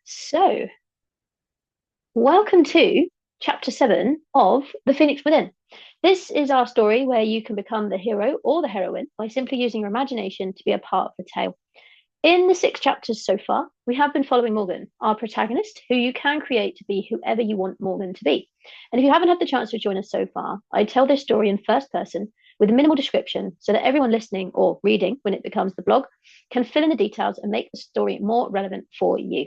So, welcome to chapter 7 of The Phoenix Within. This is our story where you can become the hero or the heroine by simply using your imagination to be a part of the tale. In the 6 chapters so far, we have been following Morgan, our protagonist, who you can create to be whoever you want Morgan to be. And if you haven't had the chance to join us so far, I tell this story in first person with a minimal description so that everyone listening or reading when it becomes the blog can fill in the details and make the story more relevant for you.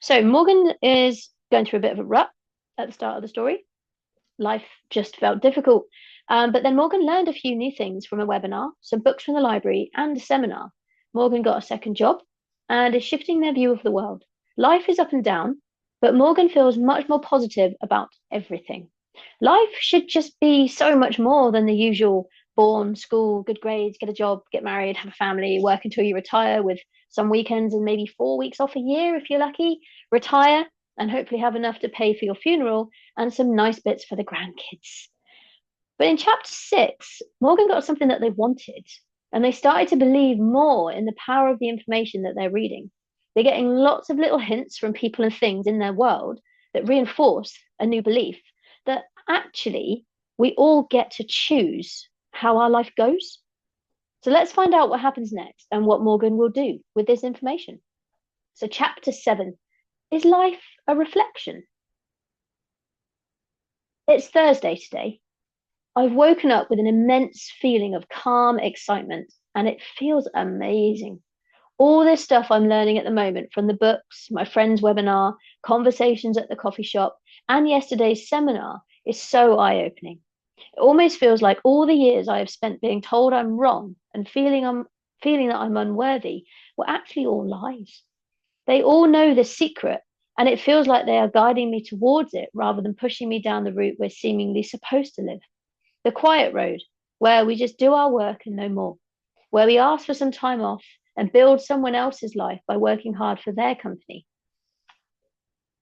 So Morgan is going through a bit of a rut at the start of the story. Life just felt difficult. But then Morgan learned a few new things from a webinar, some books from the library, and a seminar. Morgan got a second job and is shifting their view of the world. Life is up and down, but Morgan feels much more positive about everything. Life should just be so much more than the usual born, school, good grades, get a job, get married, have a family, work until you retire with some weekends and maybe 4 weeks off a year if you're lucky, retire and hopefully have enough to pay for your funeral and some nice bits for the grandkids. But in chapter 6, Morgan got something that they wanted, and they started to believe more in the power of the information that they're reading. They're getting lots of little hints from people and things in their world that reinforce a new belief that actually we all get to choose how our life goes. So let's find out what happens next and what Morgan will do with this information. So, chapter 7, is life a reflection? It's Thursday today. I've woken up with an immense feeling of calm excitement, and it feels amazing. All this stuff I'm learning at the moment from the books, my friend's webinar, conversations at the coffee shop, and yesterday's seminar is so eye-opening. It almost feels like all the years I have spent being told I'm wrong and feeling that I'm unworthy were actually all lies. They all know the secret, and it feels like they are guiding me towards it rather than pushing me down the route we're seemingly supposed to live. The quiet road, where we just do our work and no more, where we ask for some time off and build someone else's life by working hard for their company.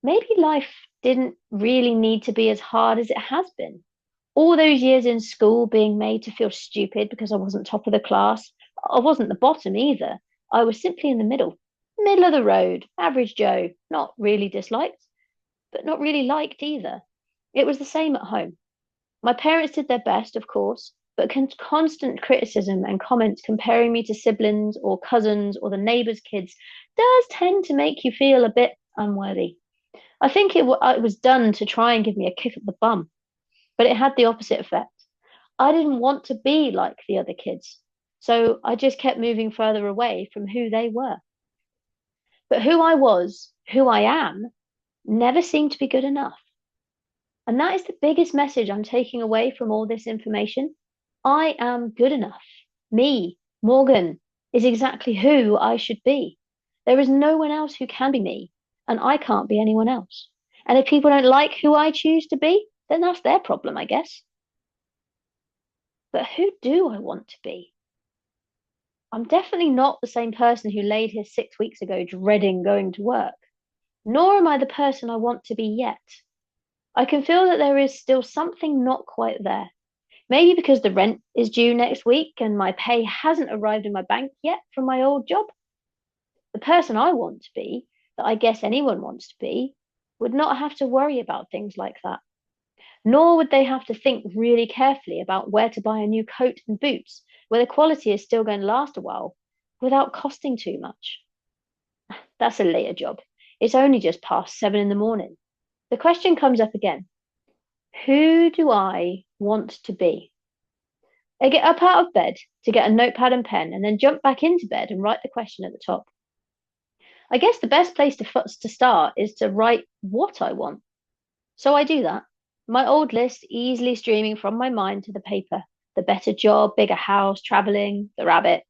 Maybe life didn't really need to be as hard as it has been. All those years in school being made to feel stupid because I wasn't top of the class. I wasn't the bottom either. I was simply in the middle of the road, average Joe, not really disliked, but not really liked either. It was the same at home. My parents did their best, of course, but constant criticism and comments comparing me to siblings or cousins or the neighbours' kids does tend to make you feel a bit unworthy. I think it was done to try and give me a kick up the bum, but it had the opposite effect. I didn't want to be like the other kids, so I just kept moving further away from who they were. But who I was, who I am, never seemed to be good enough. And that is the biggest message I'm taking away from all this information. I am good enough. Me, Morgan, is exactly who I should be. There is no one else who can be me, and I can't be anyone else. And if people don't like who I choose to be, then that's their problem, I guess. But who do I want to be? I'm definitely not the same person who laid here 6 weeks ago dreading going to work, nor am I the person I want to be yet. I can feel that there is still something not quite there. Maybe because the rent is due next week and my pay hasn't arrived in my bank yet from my old job. The person I want to be, that I guess anyone wants to be, would not have to worry about things like that. Nor would they have to think really carefully about where to buy a new coat and boots, where the quality is still going to last a while, without costing too much. That's a later job. It's only just past 7 in the morning. The question comes up again. Who do I want to be? I get up out of bed to get a notepad and pen and then jump back into bed and write the question at the top. I guess the best place to start is to write what I want. So I do that. My old list easily streaming from my mind to the paper. The better job, bigger house, traveling, the rabbit,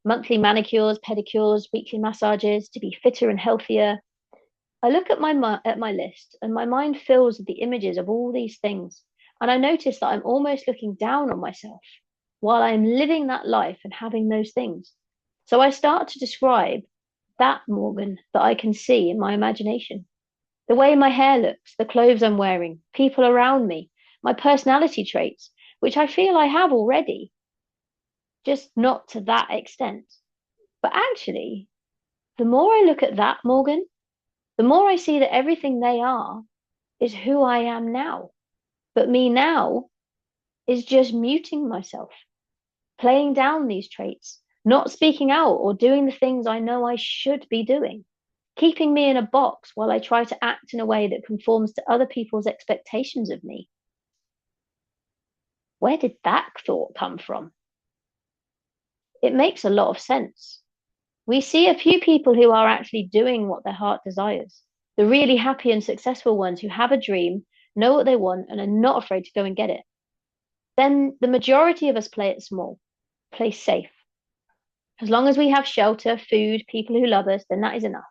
monthly manicures, pedicures, weekly massages, to be fitter and healthier. I look at my list and my mind fills with the images of all these things. And I notice that I'm almost looking down on myself while I'm living that life and having those things. So I start to describe that Morgan that I can see in my imagination. The way my hair looks, the clothes I'm wearing, people around me, my personality traits, which I feel I have already, just not to that extent. But actually, the more I look at that Morgan, the more I see that everything they are is who I am now. But me now is just muting myself, playing down these traits, not speaking out or doing the things I know I should be doing, keeping me in a box while I try to act in a way that conforms to other people's expectations of me. Where did that thought come from? It makes a lot of sense. We see a few people who are actually doing what their heart desires, the really happy and successful ones who have a dream, know what they want, and are not afraid to go and get it. Then the majority of us play it small, play safe. As long as we have shelter, food, people who love us, then that is enough.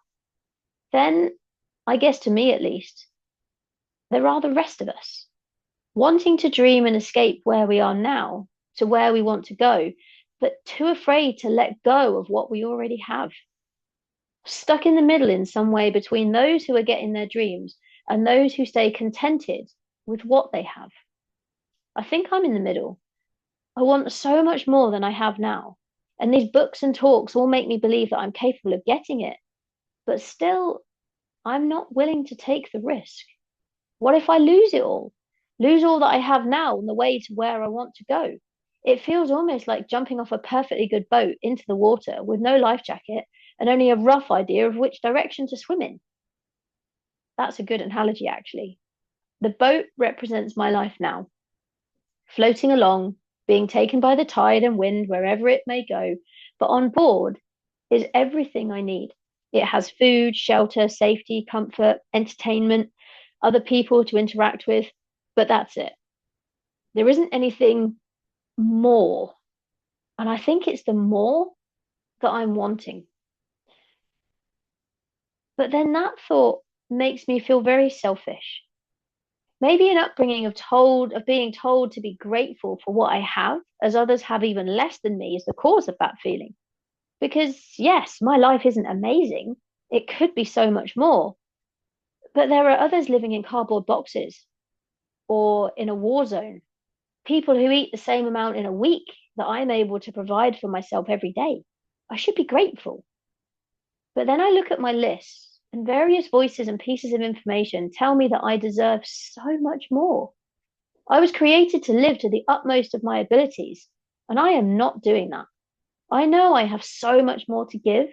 Then, I guess to me at least, there are the rest of us, wanting to dream and escape where we are now to where we want to go, but too afraid to let go of what we already have. Stuck in the middle in some way between those who are getting their dreams and those who stay contented with what they have. I think I'm in the middle. I want so much more than I have now. And these books and talks all make me believe that I'm capable of getting it. But still, I'm not willing to take the risk. What if I lose it all? Lose all that I have now on the way to where I want to go? It feels almost like jumping off a perfectly good boat into the water with no life jacket and only a rough idea of which direction to swim in. That's a good analogy, actually. The boat represents my life now, floating along, being taken by the tide and wind wherever it may go, but on board is everything I need. It has food, shelter, safety, comfort, entertainment, other people to interact with, but that's it. There isn't anything more. And I think it's the more that I'm wanting. But then that thought makes me feel very selfish. Maybe an upbringing of being told to be grateful for what I have, as others have even less than me, is the cause of that feeling. Because yes, my life isn't amazing. It could be so much more. But there are others living in cardboard boxes or in a war zone, people who eat the same amount in a week that I'm able to provide for myself every day. I should be grateful. But then I look at my list, and various voices and pieces of information tell me that I deserve so much more. I was created to live to the utmost of my abilities, and I am not doing that. I know I have so much more to give,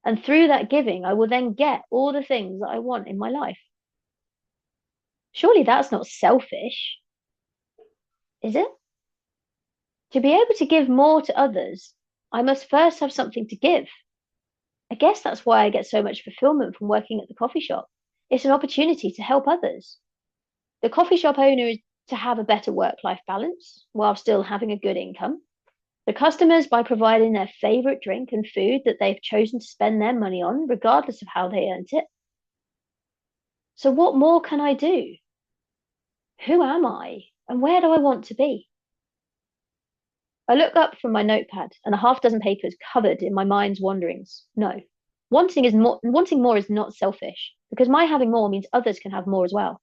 and through that giving, I will then get all the things that I want in my life. Surely that's not selfish, is it? To be able to give more to others, I must first have something to give. I guess that's why I get so much fulfillment from working at the coffee shop. It's an opportunity to help others. The coffee shop owner is to have a better work-life balance while still having a good income. The customers by providing their favorite drink and food that they've chosen to spend their money on, regardless of how they earned it. So what more can I do? Who am I? And where do I want to be? I look up from my notepad and a half dozen papers covered in my mind's wanderings. No, wanting more is not selfish because my having more means others can have more as well.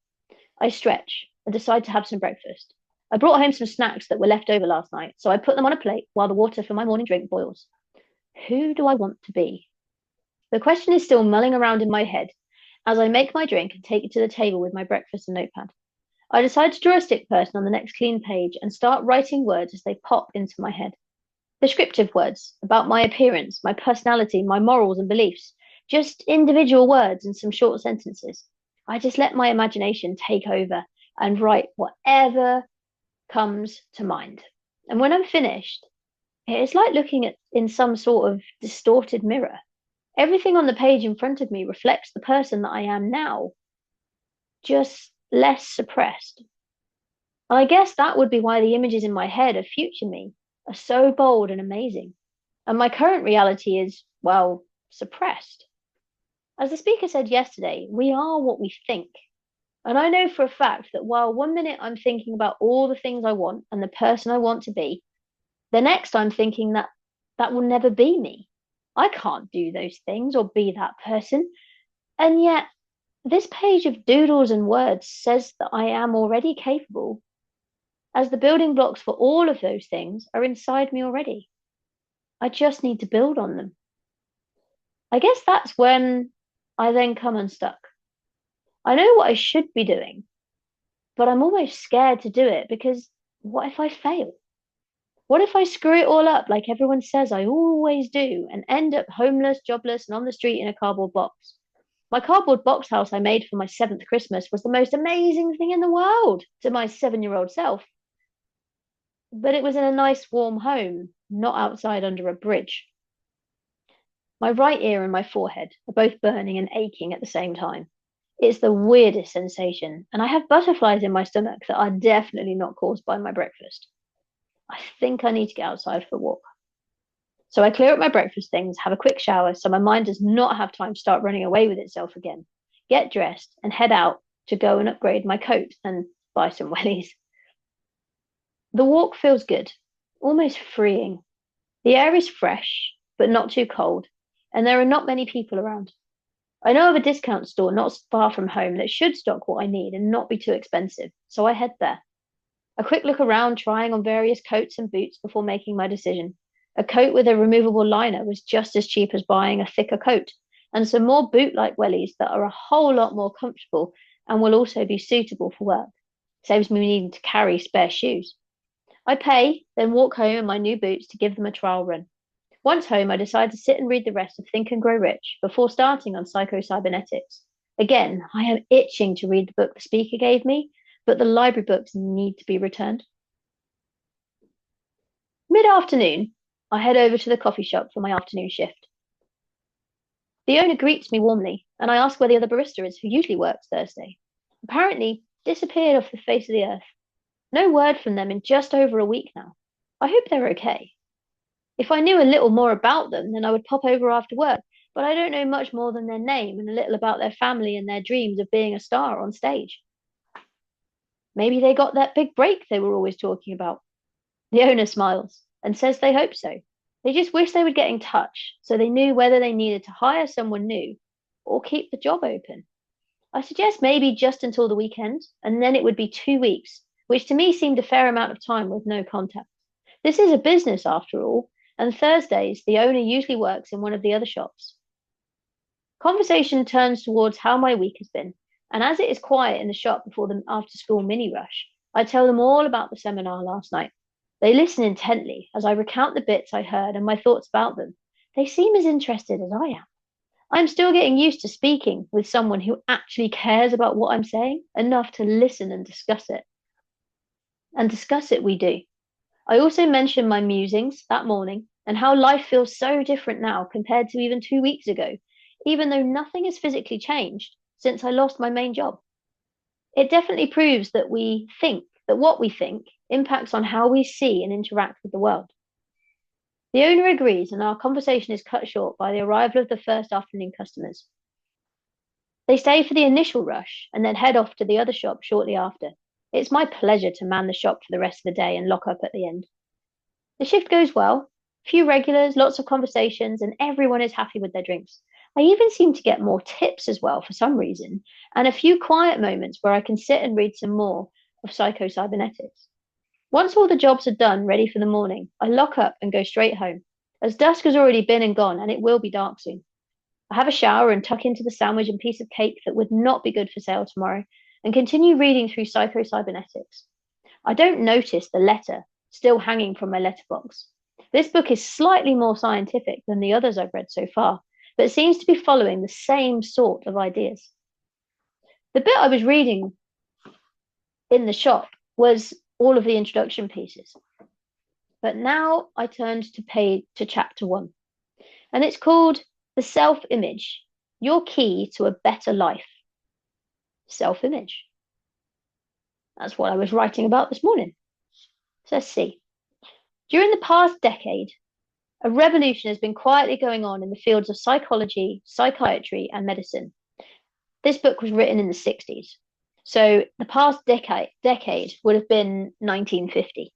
I stretch and decide to have some breakfast. I brought home some snacks that were left over last night, so I put them on a plate while the water for my morning drink boils. Who do I want to be? The question is still mulling around in my head as I make my drink and take it to the table with my breakfast and notepad. I decide to draw a stick person on the next clean page and start writing words as they pop into my head. Descriptive words about my appearance, my personality, my morals and beliefs. Just individual words and some short sentences. I just let my imagination take over and write whatever comes to mind. And when I'm finished, it's like looking at in some sort of distorted mirror. Everything on the page in front of me reflects the person that I am now, just less suppressed. And I guess that would be why the images in my head of future me are so bold and amazing. And my current reality is, well, suppressed. As the speaker said yesterday, we are what we think. And I know for a fact that while one minute I'm thinking about all the things I want and the person I want to be, the next I'm thinking that that will never be me. I can't do those things or be that person. And yet, this page of doodles and words says that I am already capable, as the building blocks for all of those things are inside me already. I just need to build on them. I guess that's when I then come unstuck. I know what I should be doing, but I'm almost scared to do it because what if I fail? What if I screw it all up like everyone says I always do and end up homeless, jobless, and on the street in a cardboard box? My cardboard box house I made for my seventh Christmas was the most amazing thing in the world to my 7-year-old self. But it was in a nice warm home, not outside under a bridge. My right ear and my forehead are both burning and aching at the same time. It's the weirdest sensation, and I have butterflies in my stomach that are definitely not caused by my breakfast. I think I need to get outside for a walk. So I clear up my breakfast things, have a quick shower so my mind does not have time to start running away with itself again, get dressed, and head out to go and upgrade my coat and buy some wellies. The walk feels good, almost freeing. The air is fresh, but not too cold, and there are not many people around. I know of a discount store not far from home that should stock what I need and not be too expensive, so I head there. A quick look around, trying on various coats and boots before making my decision. A coat with a removable liner was just as cheap as buying a thicker coat, and some more boot-like wellies that are a whole lot more comfortable and will also be suitable for work. Saves me needing to carry spare shoes. I pay, then walk home in my new boots to give them a trial run. Once home, I decide to sit and read the rest of Think and Grow Rich before starting on psycho-cybernetics. Again, I am itching to read the book the speaker gave me, but the library books need to be returned. Mid-afternoon, I head over to the coffee shop for my afternoon shift. The owner greets me warmly, and I ask where the other barista is who usually works Thursday. Apparently, disappeared off the face of the earth. No word from them in just over a week now. I hope they're okay. If I knew a little more about them, then I would pop over after work, but I don't know much more than their name and a little about their family and their dreams of being a star on stage. Maybe they got that big break they were always talking about. The owner smiles and says they hope so. They just wish they would get in touch so they knew whether they needed to hire someone new or keep the job open. I suggest maybe just until the weekend, and then it would be 2 weeks, which to me seemed a fair amount of time with no contact. This is a business after all, and Thursdays the owner usually works in one of the other shops. Conversation turns towards how my week has been, and as it is quiet in the shop before the after-school mini rush, I tell them all about the seminar last night. They listen intently as I recount the bits I heard and my thoughts about them. They seem as interested as I am. I'm still getting used to speaking with someone who actually cares about what I'm saying enough to listen and discuss it. And discuss it we do. I also mentioned my musings that morning and how life feels so different now compared to even 2 weeks ago, even though nothing has physically changed since I lost my main job. It definitely proves that what we think impacts on how we see and interact with the world. The owner agrees, and our conversation is cut short by the arrival of the first afternoon customers. They stay for the initial rush and then head off to the other shop shortly after. It's my pleasure to man the shop for the rest of the day and lock up at the end. The shift goes well, few regulars, lots of conversations, and everyone is happy with their drinks. I even seem to get more tips as well for some reason, and a few quiet moments where I can sit and read some more of psycho-cybernetics. Once all the jobs are done, ready for the morning, I lock up and go straight home, as dusk has already been and gone, and it will be dark soon. I have a shower and tuck into the sandwich and piece of cake that would not be good for sale tomorrow, and continue reading through psycho-cybernetics. I don't notice the letter still hanging from my letterbox. This book is slightly more scientific than the others I've read so far, but seems to be following the same sort of ideas. The bit I was reading in the shop was all of the introduction pieces. But now I turned to chapter 1, and it's called The Self-Image, Your Key to a Better Life. Self-image. That's what I was writing about this morning. So let's see. During the past decade, a revolution has been quietly going on in the fields of psychology, psychiatry, and medicine. This book was written in the 60s. So the past decade would have been 1950.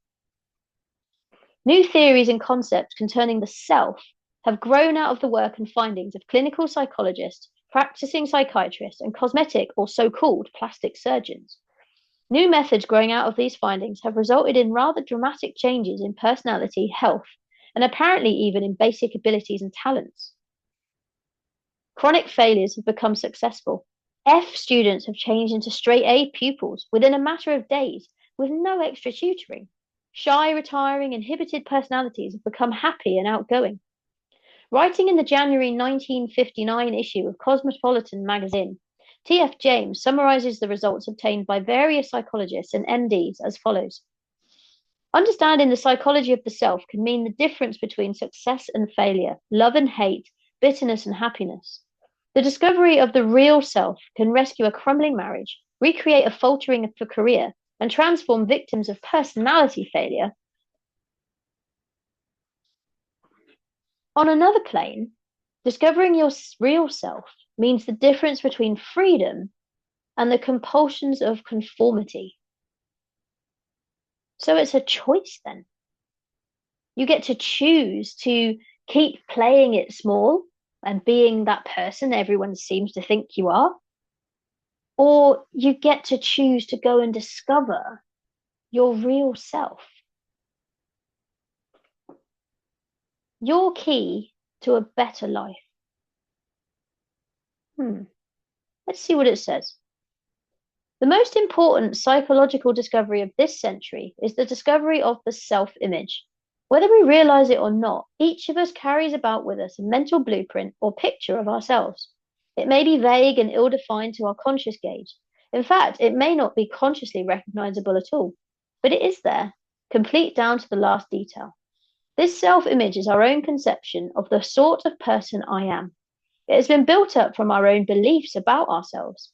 New theories and concepts concerning the self have grown out of the work and findings of clinical psychologists, practicing psychiatrists, and cosmetic or so-called plastic surgeons. New methods growing out of these findings have resulted in rather dramatic changes in personality, health, and apparently even in basic abilities and talents. Chronic failures have become successful. F students have changed into straight A pupils within a matter of days with no extra tutoring. Shy, retiring, inhibited personalities have become happy and outgoing. Writing in the January 1959 issue of Cosmopolitan magazine, T.F. James summarizes the results obtained by various psychologists and MDs as follows. Understanding the psychology of the self can mean the difference between success and failure, love and hate, bitterness and happiness. The discovery of the real self can rescue a crumbling marriage, recreate a faltering of a career, and transform victims of personality failure. On another plane, discovering your real self means the difference between freedom and the compulsions of conformity. So it's a choice then. You get to choose to keep playing it small and being that person everyone seems to think you are, or you get to choose to go and discover your real self. Your key to a better life. Let's see what it says. The most important psychological discovery of this century is the discovery of the self-image. Whether we realize it or not, each of us carries about with us a mental blueprint or picture of ourselves. It may be vague and ill-defined to our conscious gaze. In fact, it may not be consciously recognizable at all, but it is there, complete down to the last detail. This self-image is our own conception of the sort of person I am. It has been built up from our own beliefs about ourselves.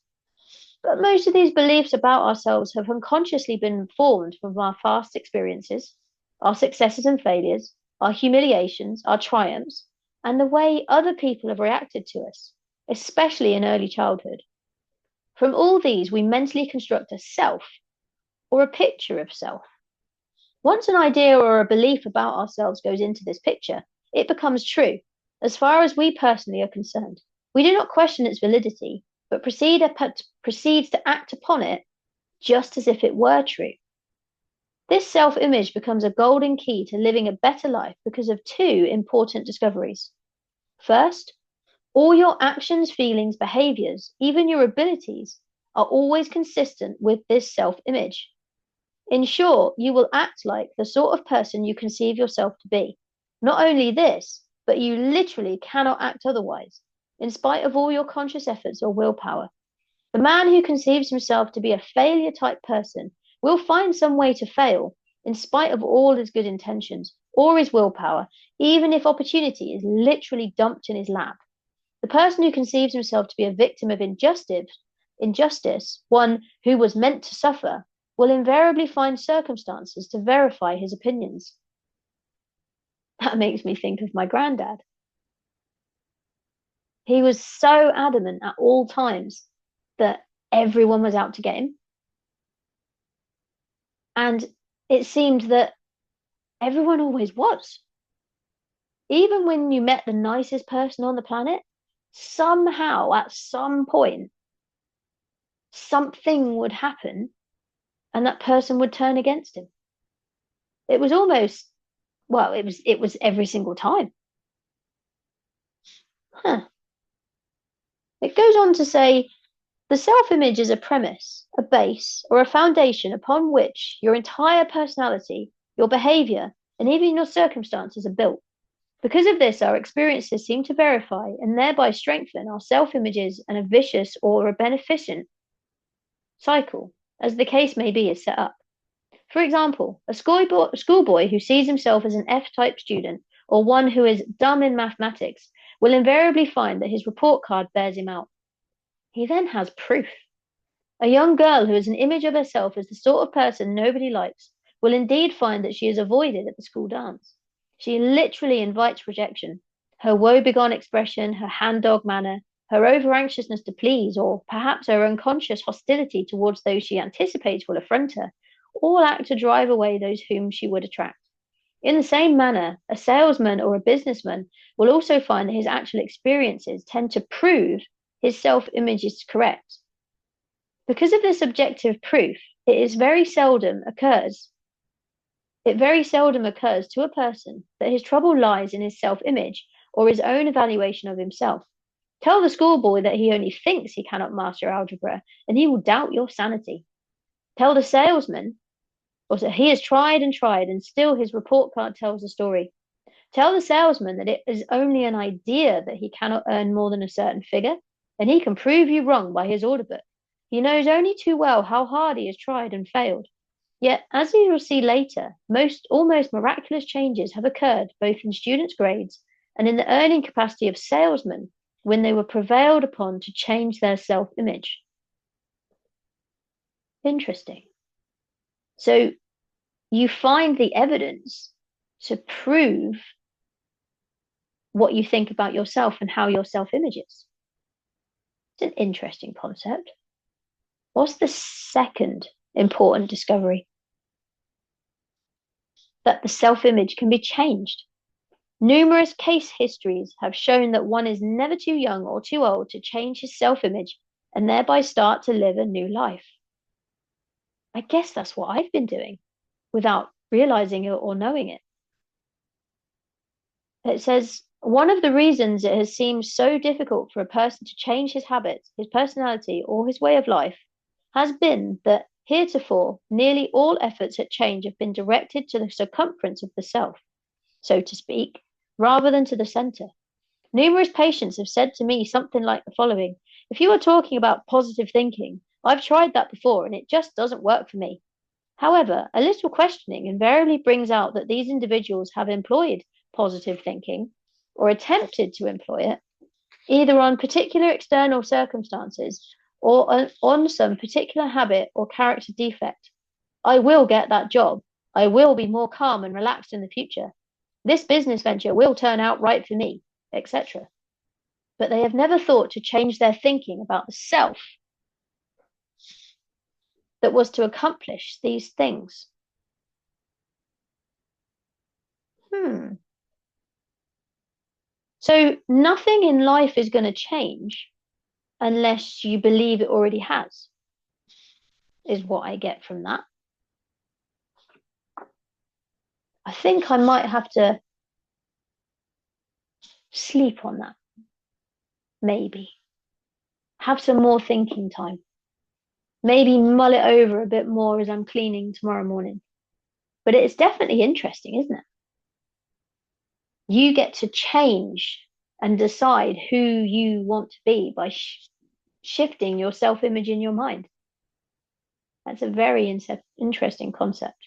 But most of these beliefs about ourselves have unconsciously been formed from our past experiences, our successes and failures, our humiliations, our triumphs, and the way other people have reacted to us, especially in early childhood. From all these, we mentally construct a self or a picture of self. Once an idea or a belief about ourselves goes into this picture, it becomes true, as far as we personally are concerned. We do not question its validity, but proceeds to act upon it just as if it were true. This self-image becomes a golden key to living a better life because of two important discoveries. First, all your actions, feelings, behaviors, even your abilities, are always consistent with this self-image. In short, you will act like the sort of person you conceive yourself to be. Not only this, but you literally cannot act otherwise, in spite of all your conscious efforts or willpower. The man who conceives himself to be a failure type person will find some way to fail, in spite of all his good intentions or his willpower, even if opportunity is literally dumped in his lap. The person who conceives himself to be a victim of injustice, one who was meant to suffer, will invariably find circumstances to verify his opinions. That makes me think of my granddad. He was so adamant at all times that everyone was out to get him. And it seemed that everyone always was. Even when you met the nicest person on the planet, somehow at some point, something would happen and that person would turn against him. It was almost, well, it was every single time. It goes on to say, the self-image is a premise, a base, or a foundation upon which your entire personality, your behavior, and even your circumstances are built. Because of this, our experiences seem to verify and thereby strengthen our self-images, and a vicious or a beneficent cycle, as the case may be, is set up. For example, a schoolboy who sees himself as an F-type student or one who is dumb in mathematics will invariably find that his report card bears him out. He then has proof. A young girl who has an image of herself as the sort of person nobody likes will indeed find that she is avoided at the school dance. She literally invites rejection. Her woe-begone expression, her hand-dog manner, her over-anxiousness to please, or perhaps her unconscious hostility towards those she anticipates will affront her, all act to drive away those whom she would attract. In the same manner, a salesman or a businessman will also find that his actual experiences tend to prove his self-image is correct. Because of this objective proof, it very seldom occurs to a person that his trouble lies in his self-image or his own evaluation of himself. Tell the schoolboy that he only thinks he cannot master algebra, and he will doubt your sanity. Tell the salesman, or so he has tried and tried, and still his report card tells the story. Tell the salesman that it is only an idea that he cannot earn more than a certain figure, and he can prove you wrong by his order book. He knows only too well how hard he has tried and failed. Yet, as you will see later, most almost miraculous changes have occurred both in students' grades and in the earning capacity of salesmen when they were prevailed upon to change their self-image. Interesting. So you find the evidence to prove what you think about yourself and how your self-image is. It's an interesting concept. What's the second important discovery? That the self-image can be changed. Numerous case histories have shown that one is never too young or too old to change his self-image and thereby start to live a new life. I guess that's what I've been doing without realizing it or knowing it. It says, one of the reasons it has seemed so difficult for a person to change his habits, his personality, or his way of life has been that heretofore nearly all efforts at change have been directed to the circumference of the self, so to speak, rather than to the center. Numerous patients have said to me something like the following: if you are talking about positive thinking, I've tried that before and it just doesn't work for me. However, a little questioning invariably brings out that these individuals have employed positive thinking or attempted to employ it, either on particular external circumstances or on some particular habit or character defect. I will get that job. I will be more calm and relaxed in the future. This business venture will turn out right for me, etc. But they have never thought to change their thinking about the self that was to accomplish these things. So nothing in life is going to change unless you believe it already has, is what I get from that. I think I might have to sleep on that. Maybe. Have some more thinking time. Maybe mull it over a bit more as I'm cleaning tomorrow morning. But it's definitely interesting, isn't it? You get to change and decide who you want to be by shifting your self-image in your mind. That's a very interesting concept.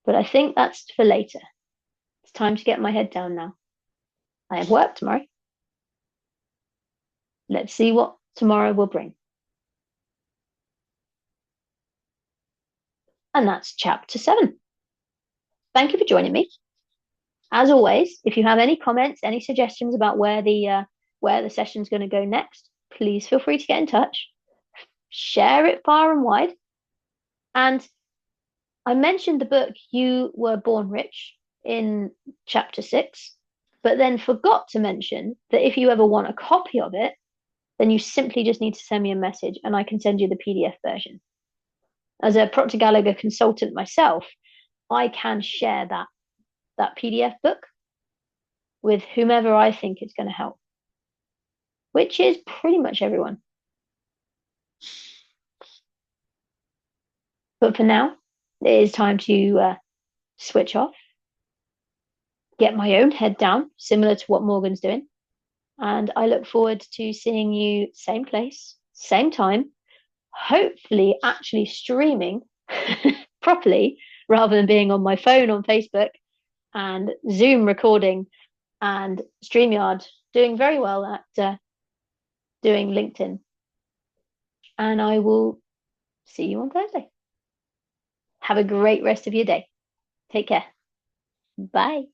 But I think that's for later. It's time to get my head down now. I have work tomorrow. Let's see what tomorrow will bring. And that's chapter 7. Thank you for joining me. As always, if you have any comments, any suggestions about where the session's going to go next, please feel free to get in touch. Share it far and wide. And I mentioned the book You Were Born Rich in chapter 6, but then forgot to mention that if you ever want a copy of it, then you simply just need to send me a message and I can send you the PDF version. As a Proctor Gallagher consultant myself, I can share that PDF book with whomever I think it's going to help, which is pretty much everyone. But for now, it is time to switch off, get my own head down, similar to what Morgan's doing. And I look forward to seeing you same place, same time, hopefully actually streaming properly rather than being on my phone on Facebook and Zoom recording and StreamYard doing very well at doing LinkedIn. And I will see you on Thursday. Have a great rest of your day. Take care. Bye.